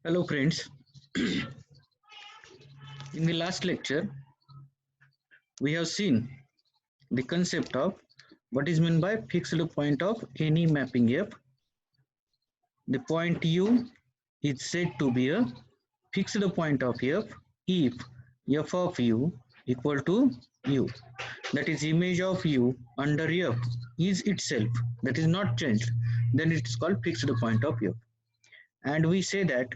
Hello friends, in the last lecture we have seen the concept of what is meant by fixed point of any mapping F. The point U is said to be a fixed point of F if F of U equal to U, that is image of U under F is itself, that is not changed, then it is called fixed point of F. And we say that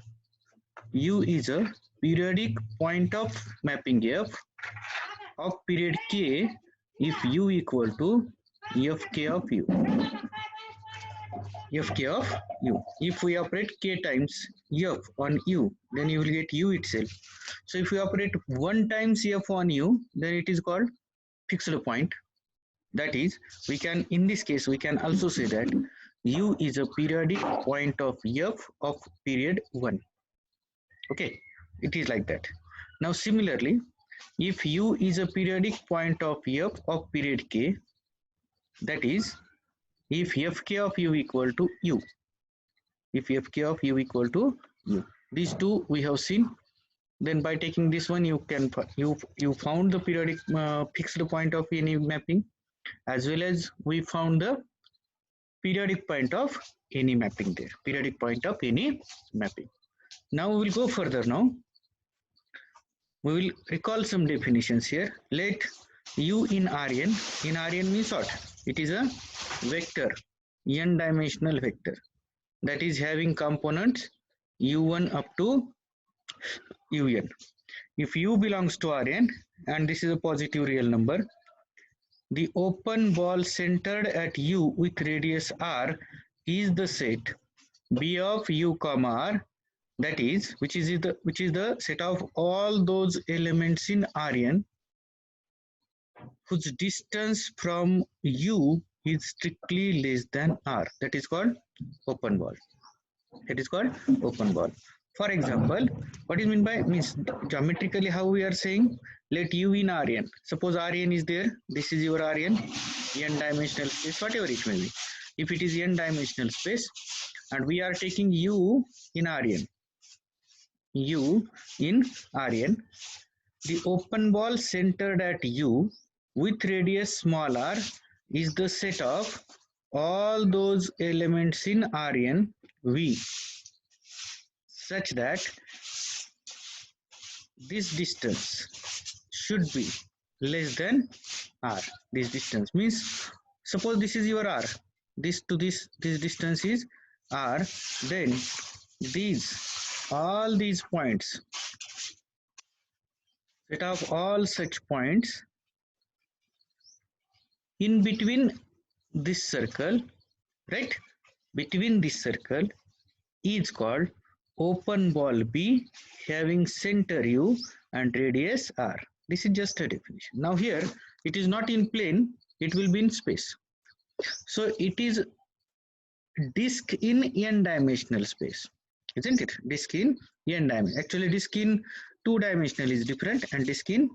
U is a periodic point of mapping F of period k if U equal to Fk of U. Fk of U. If we operate k times F on U, then you will get U itself. So if we operate 1 times F on U, then it is called fixed point. That is, we can, in this case, we can also say that U is a periodic point of F of period 1. Okay, it is like that. Now similarly, if U is a periodic point of F of period k, that is, if Fk of U equal to U, if Fk of U equal to U, these two we have seen. Then by taking this one, you can you found the periodic fixed point of any mapping, as well as we found the periodic point of any mapping there, periodic point of any mapping. Now we will go further. Now we will recall some definitions here. Let U in Rn means what? It is a vector, n dimensional vector, that is having components u1 up to un. If U belongs to Rn and this is a positive real number, the open ball centered at U with radius r is the set B of U comma r, that is which is the set of all those elements in Rn whose distance from U is strictly less than r. That is called open ball. That is called open ball. For example, what is meant by, means geometrically how we are saying, let U in Rn. Suppose Rn is there, this is your Rn, n dimensional space, whatever it may be. If it is n dimensional space and we are taking U in Rn, U in Rn, the open ball centered at U with radius small r is the set of all those elements in Rn V, such that this distance should be less than r. This distance means, suppose this is your r, this to this distance is r, then all these points, set of all such points in between this circle, right, between this circle is called open ball B having center U and radius r. This is just a definition. Now here it is not in plane, it will be in space. So it is disk in n dimensional space, isn't it? Disk in n dimension. Actually disk in 2 dimensional is different and disk in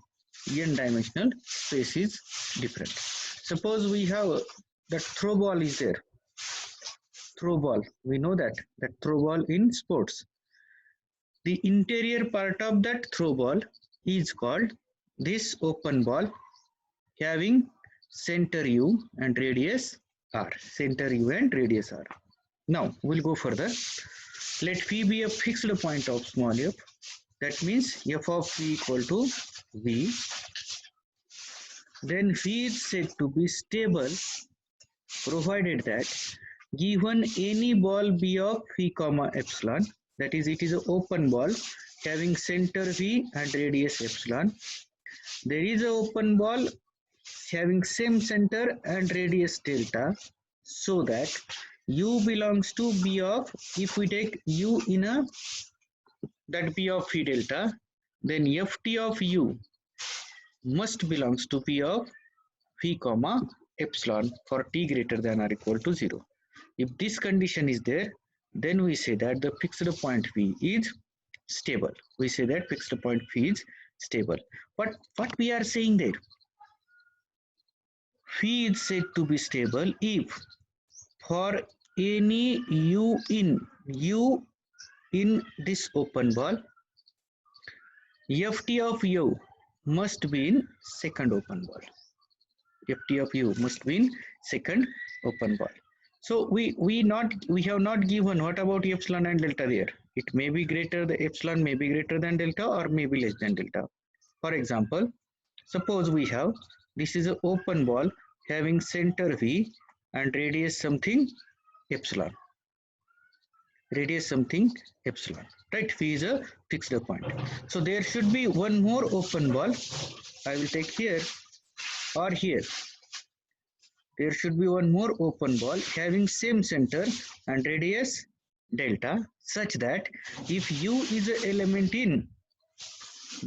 n dimensional space is different. Suppose we have that throw ball is there. Throw ball, we know that throw ball in sports, the interior part of that throw ball is called this open ball having center U and radius r, center U and radius r. Now we'll go further. Let phi be a fixed point of small f, that means f of v equal to v, then phi is said to be stable provided that given any ball B of phi comma epsilon, that is it is an open ball having center V and radius epsilon, there is an open ball having same center and radius delta, so that U belongs to B of, if we take U in a that B of phi delta, then Ft of U must belongs to P of phi comma epsilon for t greater than or equal to 0. If this condition is there, then we say that the fixed point phi is stable. We say that fixed point phi is stable. But what we are saying there, phi is said to be stable if for any U in U in this open ball, ft of u must be in second open ball. ft of u must be in second open ball. So we have not given what about epsilon and delta there. It may be greater, the epsilon may be greater than delta or may be less than delta. For example, suppose we have, this is an open ball having center v and radius something epsilon. Radius something epsilon, right? V is a fixed point. So there should be one more open ball. I will take here or here. There should be one more open ball having same center and radius delta, such that if u is an element in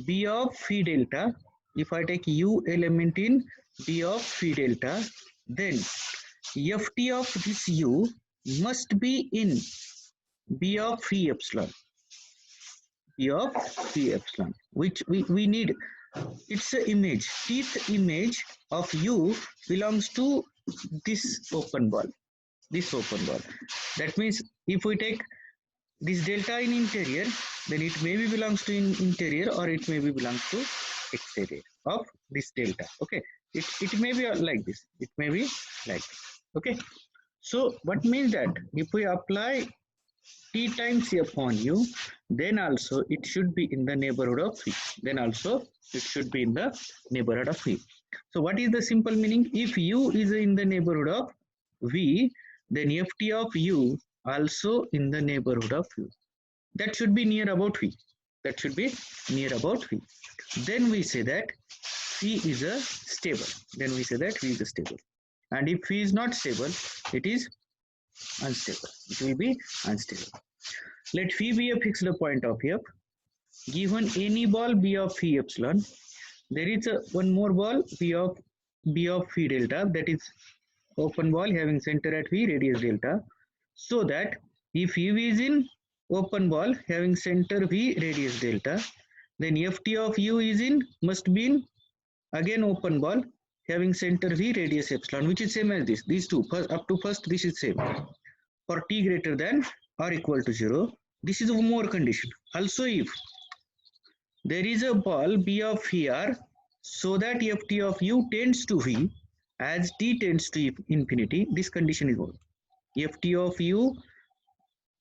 b of phi delta, if I take u element in b of phi delta, then ft of this u must be in b of phi epsilon. B of phi epsilon, which we need. It's an image. Teeth image of u belongs to this open ball. This open ball. That means if we take this delta in interior, then it maybe belongs to in interior or it maybe belongs to exterior of this delta. Okay. It may be like this. It may be like this. Okay. So what means that if we apply t times f on u, then also it should be in the neighborhood of v. Then also it should be in the neighborhood of v. So what is the simple meaning? If u is in the neighborhood of v, then ft of u also in the neighborhood of u. That should be near about v. That should be near about v. Then we say that v is a stable. Then we say that v is a stable. And if v is not stable, it is unstable. It will be unstable. Let phi be a fixed point of f. Given any ball b of phi epsilon, there is one more ball b of phi delta, that is open ball having center at v, radius delta. So that if u is in open ball having center v, radius delta, then ft of u is in must be in again open ball having center v, radius epsilon, which is same as this. These two up to first, this is same. For t greater than or equal to 0, this is one more condition. Also, if there is a ball b of phi r, so that ft of u tends to v as t tends to infinity, this condition is one. Ft of u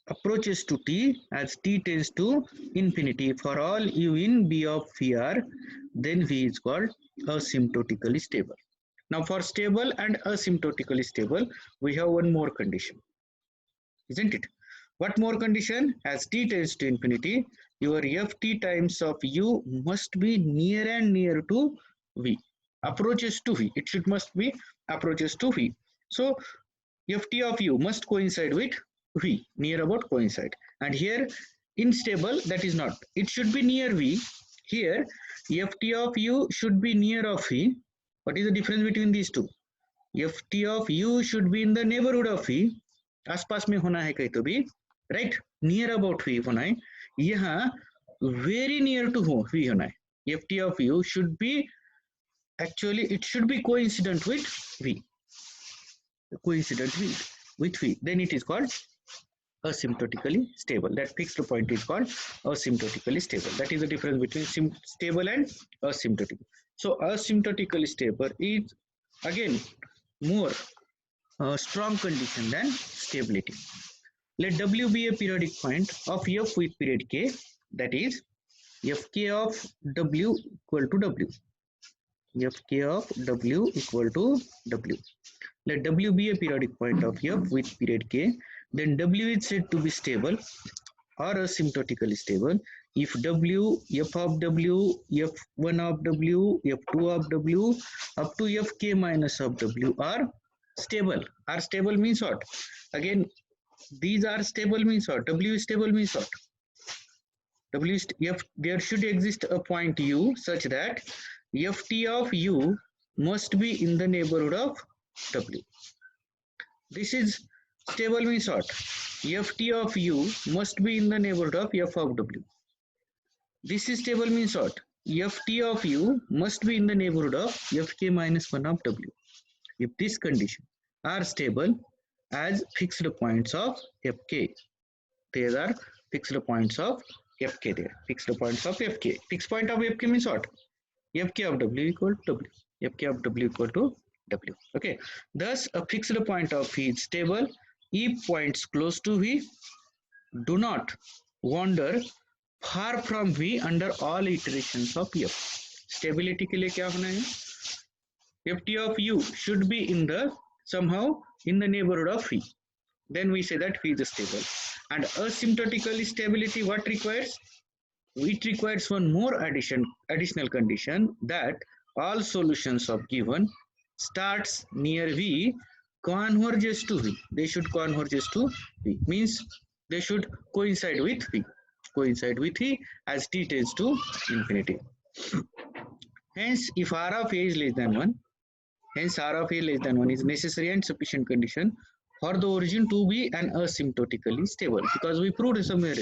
approaches to t as t tends to infinity for all u in b of phi r, then v is called asymptotically stable. Now for stable and asymptotically stable, we have one more condition, isn't it? What more condition? As t tends to infinity, your ft times of u must be near and near to v. Approaches to v. It should must be approaches to v. So ft of u must coincide with v. Near about coincide. And here in stable, that is not. It should be near v. Here ft of u should be near of v. What is the difference between these two? ft of u should be in the neighborhood of v. आसपास में होना है कहीं तो भी, right? Near about v होना है. यहाँ very near to v होना है. ft of u should be, actually it should be coincident with v. Coincident with v. Then it is called asymptotically stable. That fixed point is called asymptotically stable. That is the difference between stable and asymptotic. So asymptotically stable is again more strong condition than stability. Let w be a periodic point of f with period k, that is fk of w equal to w. Fk of w equal to w. Let w be a periodic point of f with period k, then w is said to be stable or asymptotically stable if w, f of w, f1 of w, f2 of w up to fk minus of w are stable. Are stable means what? Again, these are stable means what? W is stable means what? W is there should exist a point u such that ft of u must be in the neighborhood of w. This is stable means what? Ft of u must be in the neighborhood of f of w. This is stable means what? Ft of u must be in the neighborhood of fk minus 1 of w. If this condition are stable as fixed points of fk, they are fixed points of fk there. Fixed points of fk. Fixed point of fk means what? Fk of w equal to w. Fk of w equal to w. Okay. Thus, a fixed point of v is stable if points close to v do not wander far from v under all iterations of f. Stability के लिए क्या होना है? ft of u should be in the somehow in the neighborhood of v. Then we say that v is stable. And asymptotically stability what requires? It requires one more additional condition that all solutions of given starts near v converges to v. They should converges to v. Means they should coincide with v. Coincide with v as t tends to infinity. Hence, if r of a is less than 1, hence r of a less than 1 is necessary and sufficient condition for the origin to be an asymptotically stable, because we proved somewhere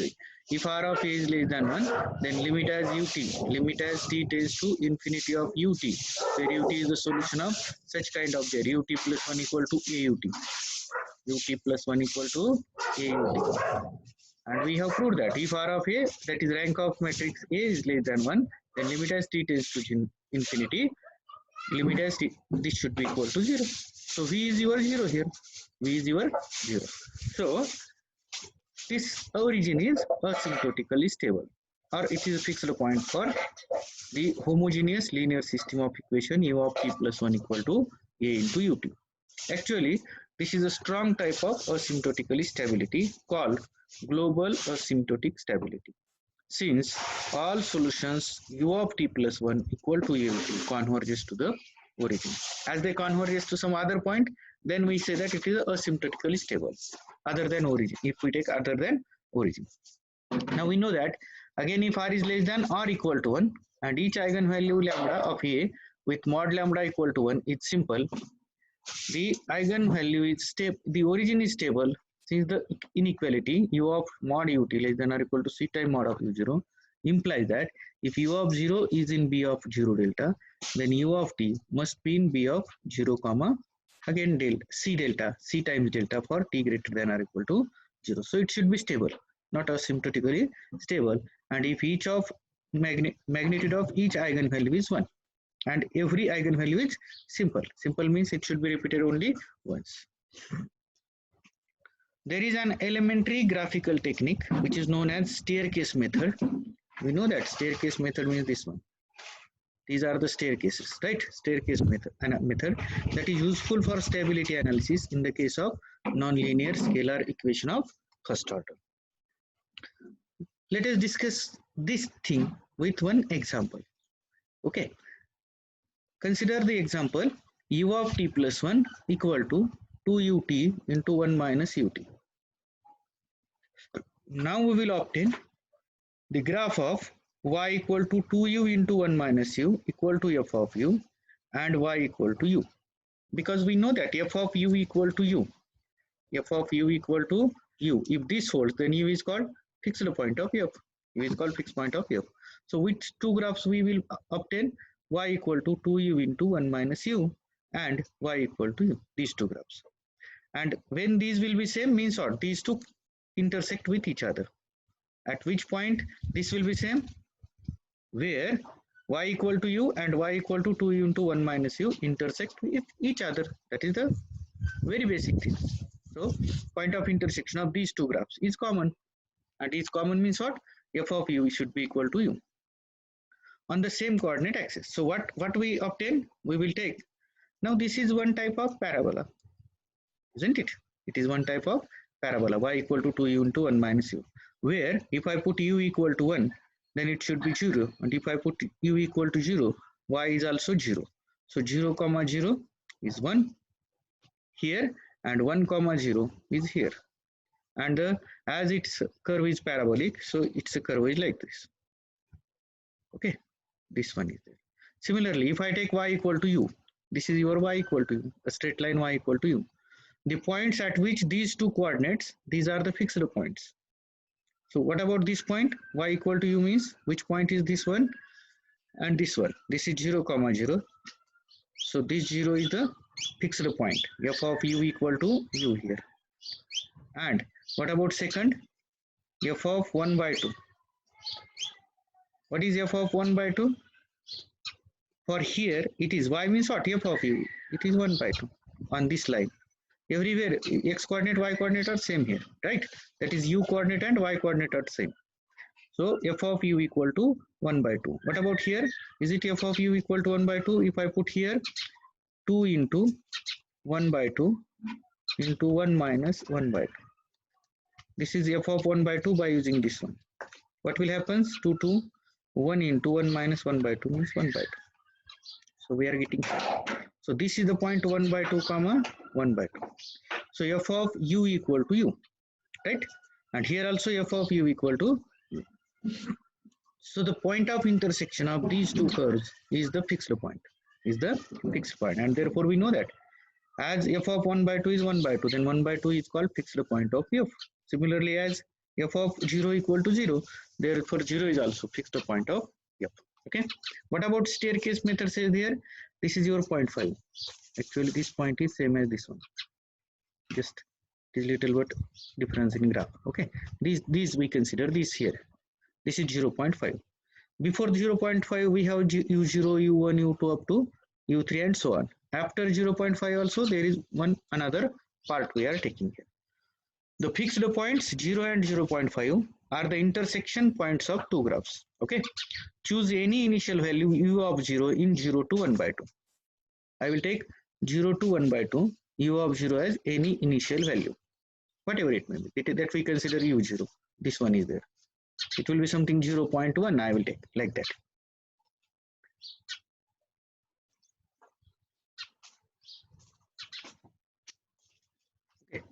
if r of a is less than 1, then limit as t tends to infinity of ut, where ut is the solution of such kind of there, ut plus 1 equal to ut plus 1 equal to aut. And we have proved that if r of a, that is rank of matrix A, is less than 1, then limit as t tends to infinity, limit as t, this should be equal to 0. So v is your 0 here. V is your 0. So this origin is asymptotically stable, or it is a fixed point for the homogeneous linear system of equation u of t plus 1 equal to a into ut. Actually, this is a strong type of asymptotically stability called global asymptotic stability. Since all solutions u of t plus 1 equal to a ut converges to the origin. As they converges to some other point, then we say that it is asymptotically stable other than origin, if we take other than origin. Now we know that again if r is less than or equal to 1 and each eigenvalue lambda of a with mod lambda equal to 1 is simple, the eigenvalue is stable, the origin is stable, since the inequality u of mod ut less than or equal to c times mod of u0 implies that if u of 0 is in b of 0 delta, then u of t must be in b of 0 comma again delta c times delta for t greater than or equal to 0. So it should be stable, not asymptotically stable. And if each of magnitude of each eigenvalue is 1 and every eigenvalue is simple. Simple means it should be repeated only once. There is an elementary graphical technique which is known as staircase method. We know that staircase method means this one. These are the staircases, right? Staircase method that is useful for stability analysis in the case of nonlinear scalar equation of first order. Let us discuss this thing with one example. Okay. Consider the example u of t plus 1 equal to 2ut into 1 minus ut. Now we will obtain the graph of y equal to 2u into 1 minus u equal to f of u and y equal to u. Because we know that f of u equal to u. F of u equal to u. If this holds, then u is called fixed point of f. U is called fixed point of f. So which two graphs we will obtain? Y equal to 2u into 1 minus u and y equal to u. These two graphs. And when these will be same means what? These two intersect with each other. At which point this will be same? Where y equal to u and y equal to 2u into 1 minus u intersect with each other. That is the very basic thing. So point of intersection of these two graphs is common. And is common means what? F of u should be equal to u on the same coordinate axis. So what we obtain? We will take. Now this is one type of parabola, isn't it? It is one type of parabola, y equal to 2u into 1 minus u, where if I put u equal to 1, then it should be 0, and if I put u equal to 0, y is also 0. So 0 comma 0 is 1 here and 1 comma 0 is here. And as its curve is parabolic, so its curve is like this. Okay, this one is there. Similarly, if I take y equal to u, this is your y equal to u, a straight line y equal to u. The points at which these two coordinates, these are the fixed points. So what about this point? Y equal to u means which point is this one and this one? This is 0 comma 0. So this 0 is the fixed point. F of u equal to u here. And what about second? f of 1 by 2. What is f of 1 by 2? For here, it is y means what? F of u. It is 1 by 2 on this line. Everywhere, x coordinate, y coordinate are same here, right? That is u coordinate and y coordinate are same. So f of u equal to 1 by 2. What about here? Is it f of u equal to 1 by 2? If I put here 2 into 1 by 2 into 1 minus 1 by 2. This is f of 1 by 2 by using this one. What will happen? 2 to 1 into 1 minus 1 by 2 means 1 by 2. So we are getting, so this is the point 1 by 2 comma 1 by 2. So f of u equal to u, right? And here also f of u equal to u. So the point of intersection of these two curves is the fixed point, and therefore we know that as f of 1 by 2 is 1 by 2, then 1 by 2 is called fixed point of f. Similarly, as f of 0 equal to 0, therefore 0 is also fixed point of f. Okay. What about staircase method says here? This is your 0.5. Actually, this point is same as this one. Just this little bit difference in graph. Okay. These we consider this here. This is 0.5. Before 0.5, we have u0, u1, u2 up to u3 and so on. After 0.5 also there is another part we are taking here. The fixed points 0 and 0.5 are the intersection points of two graphs. Okay. Choose any initial value u of 0 in 0 to 1 by 2. I will take 0 to 1 by 2, u of 0 as any initial value, whatever it may be. That we consider u0. This one is there. It will be something 0.1. I will take like that. Okay.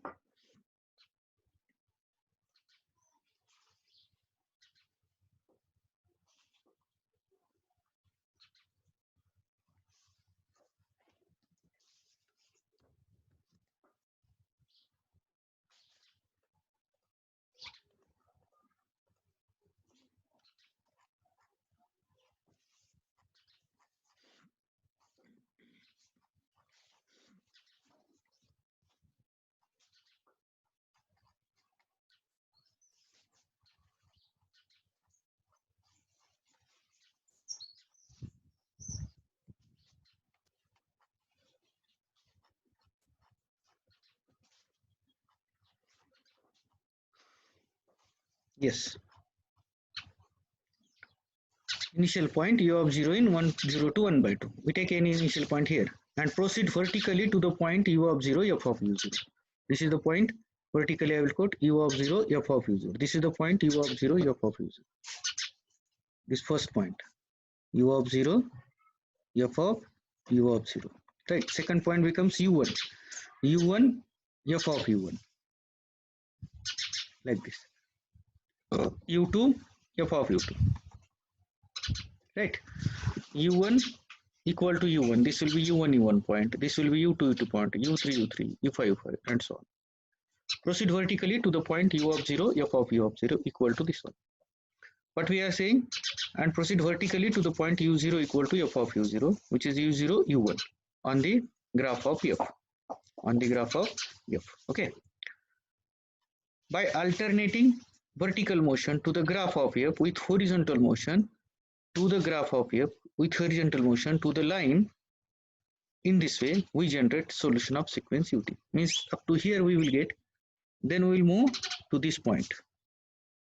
Yes. Initial point u of 0 in 0 to 1 by 2. We take any initial point here and proceed vertically to the point u of 0 f of u0. This is the point vertically I will quote u of 0 f of u0. This is the point u of 0 f of u0. This first point u of 0 f of u of 0. Right. Second point becomes u1 f of u1 like this. u2 f of u2. Right. u1 equal to u1. This will be u1 u1 point. This will be u2 u2 point. u3 u3 u5 u5 and so on. Proceed vertically to the point u of 0 f of u of 0 equal to this one. What we are saying, and proceed vertically to the point u0 equal to f of u0, which is u0 u1 on the graph of f. On the graph of f. Okay. By alternating vertical motion to the graph of f with horizontal motion to the graph of f with horizontal motion to the line, in this way we generate solution of sequence ut. Means up to here we will get, then we will move to this point.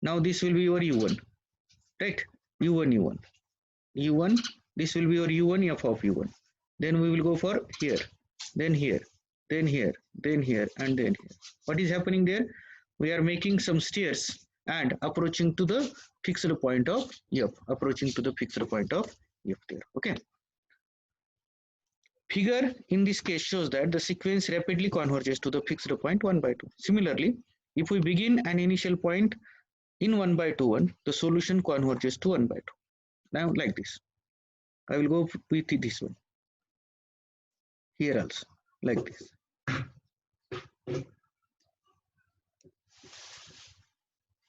Now this will be your u1, right? u1 u1 u1, this will be your u1 f of u1. Then we will go for here, then here, then here, then here, and then here. What is happening there? We are making some stairs and approaching to the fixed point of f, approaching to the fixed point of f there. Okay. Figure in this case shows that the sequence rapidly converges to the fixed point 1 by 2. Similarly, if we begin an initial point in 1 by 2 1, the solution converges to 1 by 2. Now like this. I will go with this one. Here also, like this.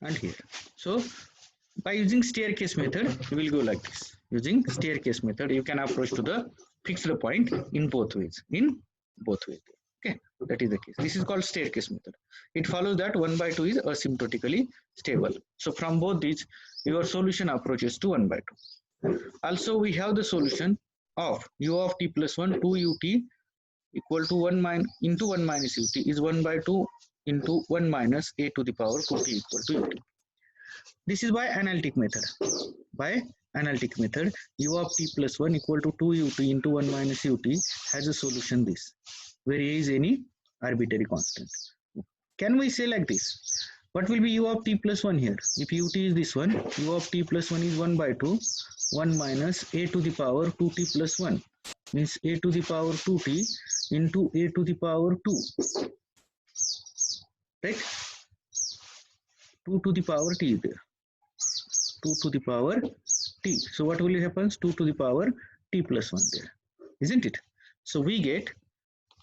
And here. So by using staircase method, you will go like this. Using staircase method, you can approach to the fixed point in both ways. Okay. Okay, that is the case. This is called staircase method. It follows that 1 by 2 is asymptotically stable. So from both these, your solution approaches to 1 by 2. Also, we have the solution of u of t plus 1, 2 ut equal to 1 into 1 minus ut is 1 by 2 into 1 minus a to the power 2t equal to ut. This is by analytic method. By analytic method, u of t plus 1 equal to 2 ut into 1 minus ut has a solution this, where a is any arbitrary constant. Can we say like this? What will be u of t plus 1 here? If ut is this one, u of t plus 1 is 1 by 2, 1 minus a to the power 2t plus 1, means a to the power 2t into a to the power 2, right? 2 to the power t is there. 2 to the power t. So what will happen? 2 to the power t plus 1 there, isn't it? So we get,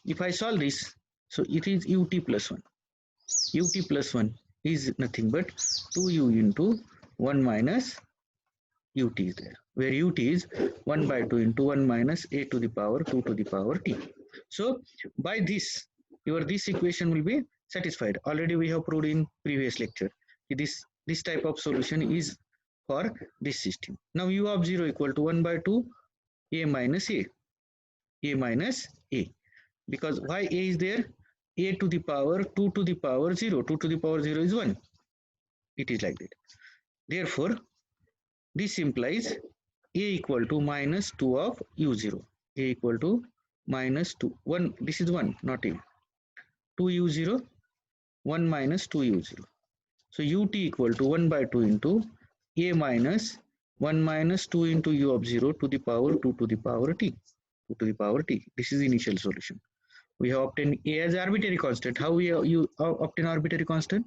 if I solve this, so it is ut plus 1. Ut plus 1 is nothing but 2u into 1 minus ut is there, where ut is 1 by 2 into 1 minus a to the power 2 to the power t. So by this, this equation will be satisfied. Already we have proved in previous lecture. This type of solution is for this system. Now u of 0 equal to 1 by 2 a minus a minus a, because why a is there? A to the power 2 to the power 0, 2 to the power 0 is 1. It is like that. Therefore, this implies a equal to minus 2 of u0. A equal to minus 2. 1, this is 1, not a. 2u0, 1 minus 2u0. So ut equal to 1 by 2 into a minus 1 minus 2 into u of 0 to the power 2 to the power t. 2 to the power t. This is the initial solution. We have obtained a as arbitrary constant. How we obtain arbitrary constant?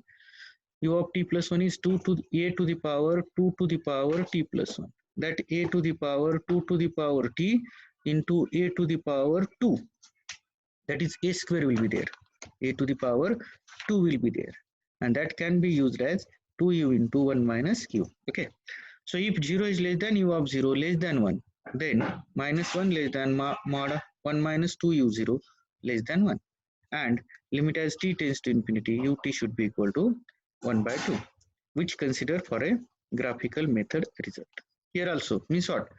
U of t plus 1 is 2 to a to the power 2 to the power t plus 1. That a to the power 2 to the power t into a to the power 2. That is a square will be there. A to the power 2 will be there. And that can be used as 2u into 1 minus q. Okay. So if 0 is less than u of 0 less than 1, then minus 1 less than mod 1 minus 2u0 less than 1. And limit as t tends to infinity, ut should be equal to 1 by 2, which consider for a graphical method result. Here also, means what?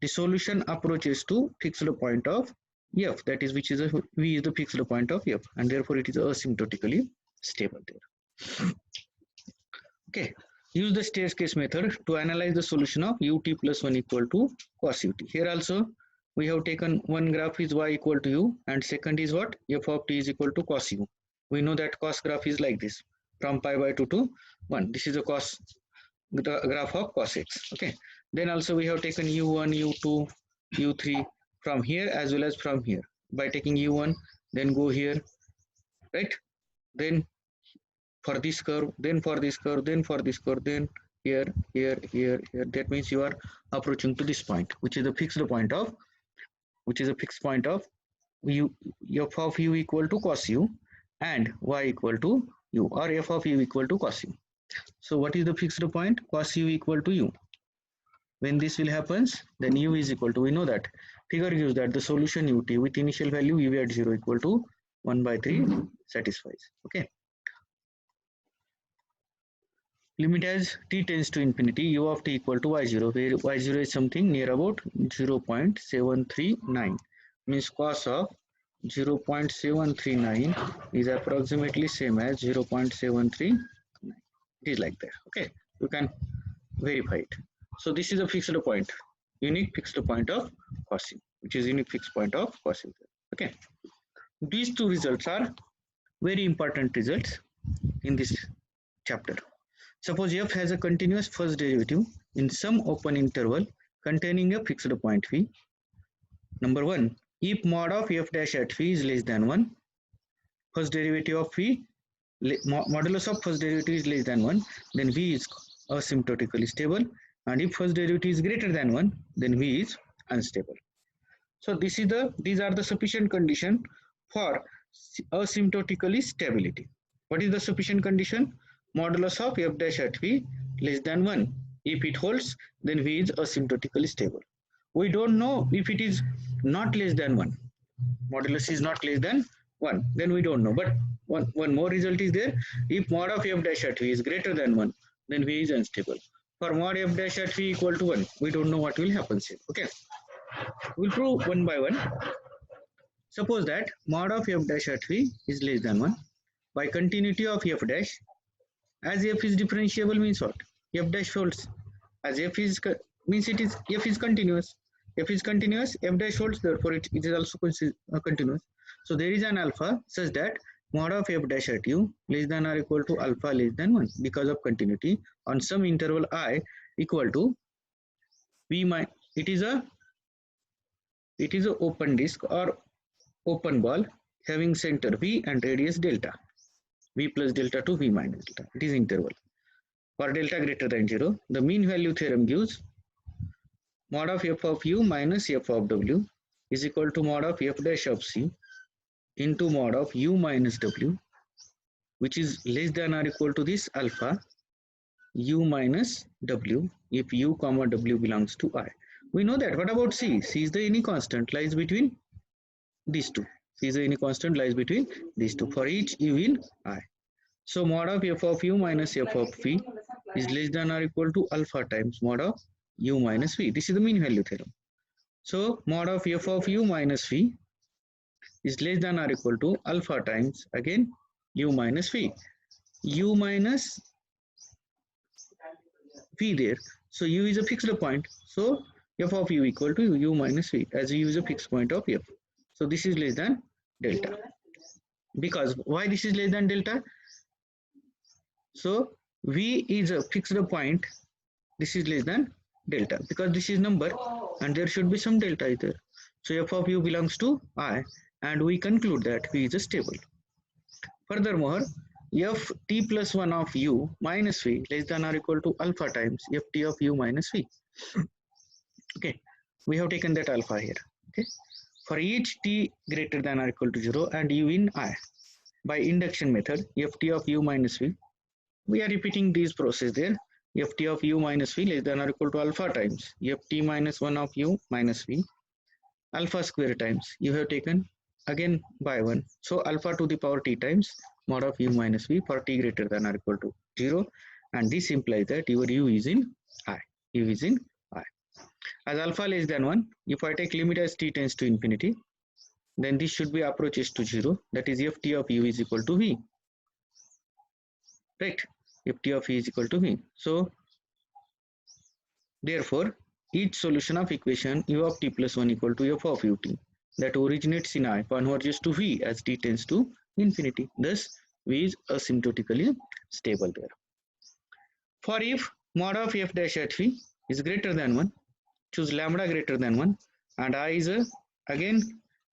The solution approaches to fixed point of f, that is which is v is the fixed point of f, and therefore it is asymptotically stable there. Okay, use the staircase method to analyze the solution of ut plus 1 equal to cos ut. Here also we have taken one graph is y equal to u, and second is what? F of t is equal to cos u. We know that cos graph is like this, from pi by 2 to 1. This is a cos graph of cos x. Okay. Then also we have taken u1, u2, u3 from here as well as from here. By taking u1, then go here, right? Then for this curve, then for this curve, then for this curve, then here, here, here, here. That means you are approaching to this point, which is a fixed point of, u, f of u equal to cos u, and y equal to u, or f of u equal to cos u. So what is the fixed point? Cos u equal to u. When this will happens, then u is equal to, we know that figure gives that the solution ut with initial value u at 0 equal to 1 by 3 satisfies. Okay. Limit as t tends to infinity, u of t equal to y0, where y0 is something near about 0.739, means cos of 0.739 is approximately same as 0.739. It is like that. Okay, you can verify it. So this is a fixed point, unique fixed point of cos u, which is unique fixed point of cos u. Okay, these two results are very important results in this chapter. Suppose f has a continuous first derivative in some open interval containing a fixed point phi. Number 1, if mod of f dash at phi is less than 1, first derivative of phi, modulus of first derivative is less than 1, then v is asymptotically stable, and if first derivative is greater than 1, then v is unstable. So these are the sufficient condition for asymptotically stability. What is the sufficient condition? Modulus of f dash at v less than 1. If it holds, then v is asymptotically stable. We don't know if it is not less than 1. Modulus is not less than 1, then we don't know. But one more result is there. If mod of f dash at v is greater than 1, then v is unstable. For mod f dash at v equal to 1, we don't know what will happen here. Okay, we'll prove one by one. Suppose that mod of f dash at v is less than 1. By continuity of f dash, as f is differentiable means what? F dash holds. As f is means it is f is continuous. F is continuous, f dash holds, therefore it is also continuous. So there is an alpha such that mod of f dash at u less than or equal to alpha less than 1 because of continuity on some interval I equal to v minus, it is a open disk or open ball having center v and radius delta, v plus delta to v minus delta. It is interval. For delta greater than 0, the mean value theorem gives mod of f of u minus f of w is equal to mod of f dash of c into mod of u minus w, which is less than or equal to this alpha u minus w if u comma w belongs to I. We know that. What about c? C is the any constant, lies between these two. C is the any constant, lies between these two for each u in I. So mod of f of u minus f of v is less than or equal to alpha times mod of u minus v. This is the mean value theorem. So mod of f of u minus v is less than or equal to alpha times again u minus v. U minus v there. So u is a fixed point. So f of u equal to u minus v, as u is a fixed point of f. So this is less than delta. Because why this is less than delta? So v is a fixed point. This is less than delta because this is number and there should be some delta there. So f of u belongs to I, and we conclude that v is stable. Furthermore, f t plus 1 of u minus v less than or equal to alpha times f t of u minus v. Okay, we have taken that alpha here. Okay, for each t greater than or equal to 0 and u in I, by induction method f t of u minus v, we are repeating this process there. F t of u minus v less than or equal to alpha times f t minus 1 of u minus v, alpha square times you have taken again by 1. So alpha to the power t times mod of u minus v for t greater than or equal to 0, and this implies that your u is in I. U is in I. As alpha less than 1, if I take limit as t tends to infinity, then this should be approaches to 0. That is f t of u is equal to v. Right? F t of v is equal to v. So therefore, each solution of equation u of t plus 1 equal to f of ut that originates in I converges to v as t tends to infinity. Thus, v is asymptotically stable there. For if mod of f dash at v is greater than 1, choose lambda greater than 1, and I is a again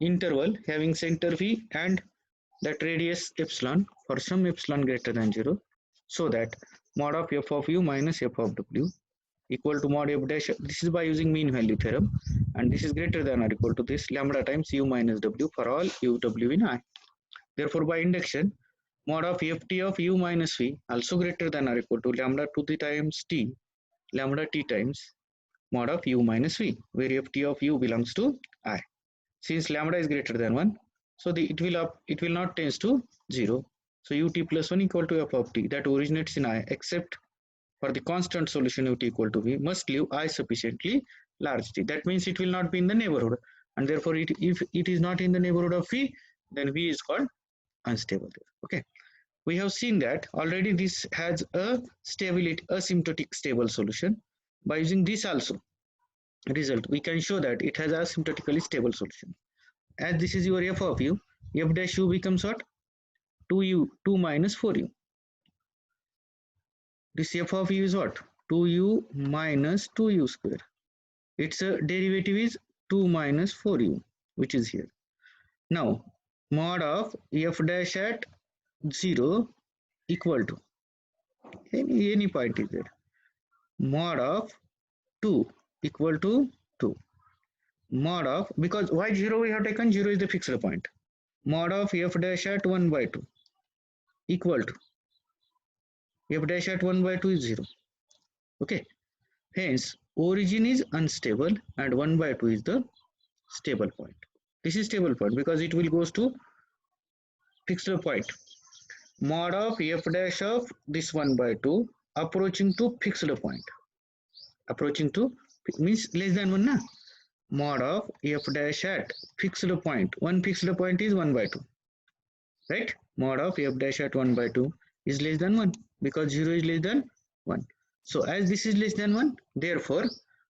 interval having center v and that radius epsilon for some epsilon greater than 0, so that mod of f of u minus f of w equal to mod f dash, this is by using mean value theorem, and this is greater than or equal to this lambda times u minus w for all u w in I. Therefore, by induction, mod of f t of u minus v also greater than or equal to lambda to the times t, lambda t times mod of u minus v, where f t of u belongs to I. Since lambda is greater than 1, so it will not tends to 0. So ut plus 1 equal to f of t that originates in I, except for the constant solution ut equal to v, must leave I sufficiently large t. That means it will not be in the neighborhood, and therefore if it is not in the neighborhood of v, then v is called unstable there. Okay, we have seen that already this has a stability, asymptotic stable solution. By using this also result, we can show that it has a asymptotically stable solution. As this is your f of u, f dash u becomes what? 2u, 2 minus 4u. This f of u is what? 2u minus 2u square. Its derivative is 2 minus 4u, which is here. Now, mod of f dash at 0 equal to any point is there. Mod of 2 equal to 2. Mod of, because why 0 we have taken? 0 is the fixed point. Mod of f dash at 1 by 2 equal to f dash at 1 by 2 is 0. Okay. Hence, origin is unstable and 1 by 2 is the stable point. This is stable point because it will goes to fixed point. Mod of f dash of this 1 by 2 approaching to fixed point. Approaching to means less than 1 na? Mod of f dash at fixed point. One fixed point is 1 by 2. Right? Mod of f dash at 1 by 2 is less than 1 because 0 is less than 1. So as this is less than 1, therefore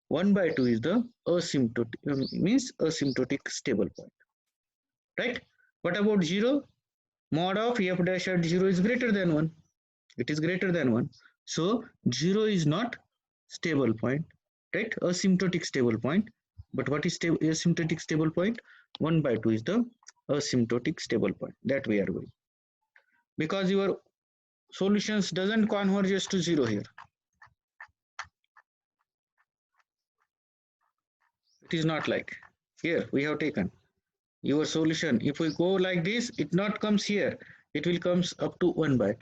1 by 2 is the asymptotic, means asymptotic stable point. Right? What about 0? Mod of f dash at 0 is greater than 1. It is greater than 1. So 0 is not stable point, right? Asymptotic stable point. But what is asymptotic stable point? 1 by 2 is the asymptotic stable point that we are going. Because your solutions doesn't converge to 0 here. It is not like here we have taken your solution. If we go like this, it not comes here. It will comes up to 1 by 2.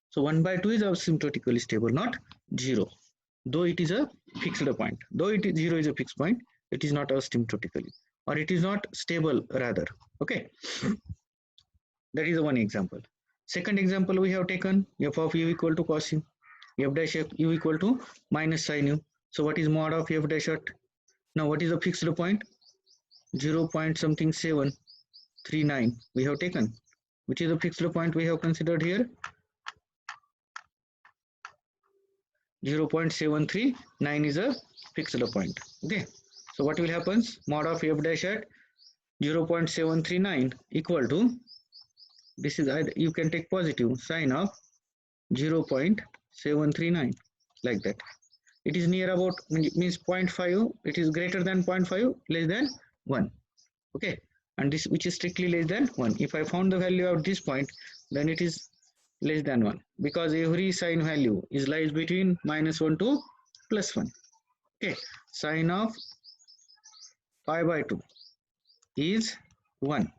So 1 by 2 is asymptotically stable, not 0. Though it is a fixed point. Though it is 0 is a fixed point, it is not asymptotically, or it is not stable rather. Okay. That is one example. Second example we have taken f of u equal to cos u, f dash f u equal to minus sin u. So what is mod of f dash at? Now what is the fixed point? 0 point something 739 we have taken. Which is the fixed point we have considered here? 0.739 is a fixed point. Okay. So what will happen? Mod of f dash at 0.739 equal to, this is either, you can take positive sine of 0.739 like that. It is near about, means 0.5, it is greater than 0.5, less than 1. Okay. And this which is strictly less than 1. If I found the value of this point, then it is less than 1 because every sine value is lies between -1 to +1. Okay. Sine of pi by 2 is 1.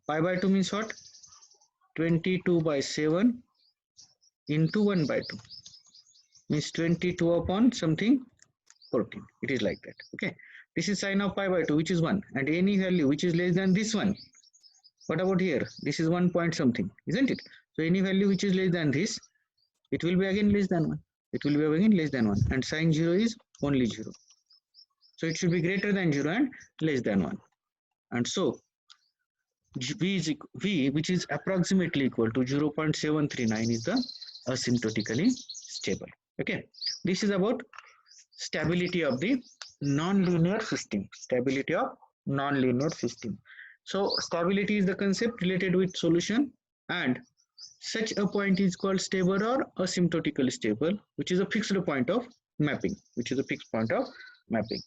Pi by 2 means what? 22 by 7 into 1 by 2 means 22 upon something 14. It is like that. Okay. This is sine of pi by 2, which is 1, and any value which is less than this one. What about here? This is 1 point something, isn't it? So any value which is less than this, it will be again less than 1. It will be again less than 1, and sine 0 is only 0. So it should be greater than 0 and less than 1. And so V, which is approximately equal to 0.739, is the asymptotically stable. Okay. This is about stability of the non-linear system. Stability of non-linear system. So stability is the concept related with solution, and such a point is called stable or asymptotically stable, which is a fixed point of mapping. Which is a fixed point of mapping.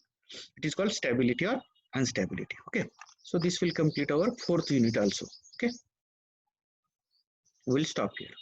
It is called stability or instability. Okay. So this will complete our 4th unit also. Okay. We'll stop here.